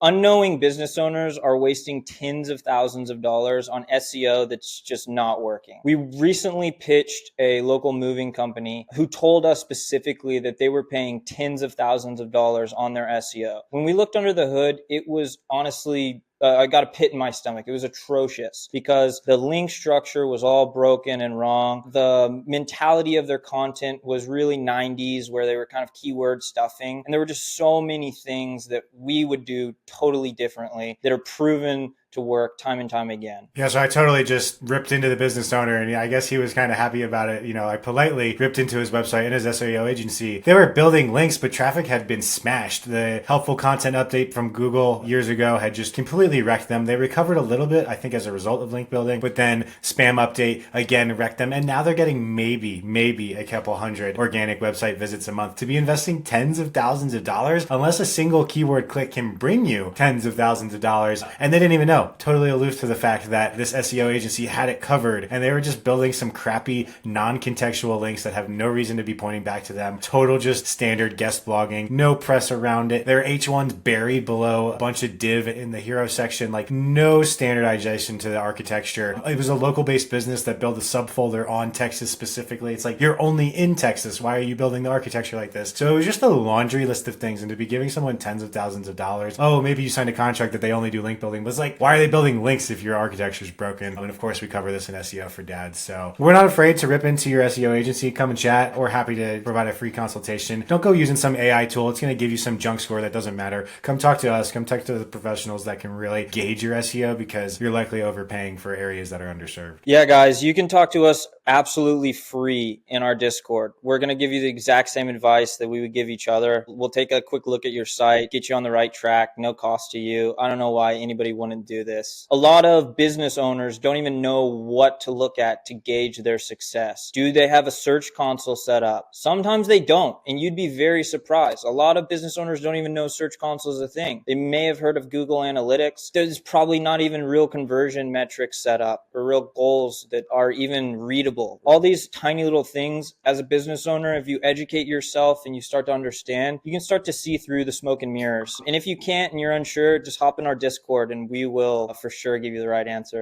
Unknowing business owners are wasting tens of thousands of dollars on SEO that's just not working. We recently pitched a local moving company who told us specifically that they were paying tens of thousands of dollars on their SEO. When we looked under the hood, it was honestly I got a pit in my stomach. It was atrocious because the link structure was all broken and wrong. The mentality of their content was really 90s, where they were kind of keyword stuffing. And there were just so many things that we would do totally differently that are proven to work time and time again. Yeah, so I totally just ripped into the business owner, and I guess he was kind of happy about it. I politely ripped into his website and his SEO agency. They were building links, but traffic had been smashed. The helpful content update from Google years ago had just completely wrecked them. They recovered a little bit, I think, as a result of link building, but then spam update again wrecked them. And now they're getting maybe a couple hundred organic website visits a month. To be investing tens of thousands of dollars, unless a single keyword click can bring you tens of thousands of dollars, and they didn't even know. Totally aloof to the fact that this SEO agency had it covered, and they were just building some crappy non-contextual links that have no reason to be pointing back to them. Total just standard guest blogging, no press around it. Their H1's buried below a bunch of div in the hero section, like no standardization to the architecture. It was a local-based business that built a subfolder on Texas specifically. It's like, you're only in Texas. Why are you building the architecture like this? So it was just a laundry list of things, and to be giving someone tens of thousands of dollars, oh, maybe you signed a contract that they only do link building, was like, why are they building links if your architecture is broken? And of course, we cover this in SEO for Dads. So we're not afraid to rip into your SEO agency. Come and chat. We're happy to provide a free consultation. Don't go using some AI tool. It's going to give you some junk score that doesn't matter. Come talk to us. Come talk to the professionals that can really gauge your SEO, because you're likely overpaying for areas that are underserved. Yeah, guys, you can talk to us absolutely free in our Discord. We're going to give you the exact same advice that we would give each other. We'll take a quick look at your site, get you on the right track, no cost to you. I don't know why anybody wouldn't do this. A lot of business owners don't even know what to look at to gauge their success. Do they have a search console set up? Sometimes they don't, and you'd be very surprised. A lot of business owners don't even know search console is a thing. They may have heard of Google Analytics. There's probably not even real conversion metrics set up or real goals that are even readable. All these tiny little things, as a business owner, if you educate yourself and you start to understand, you can start to see through the smoke and mirrors. And if you can't and you're unsure, just hop in our Discord and we will for sure give you the right answer.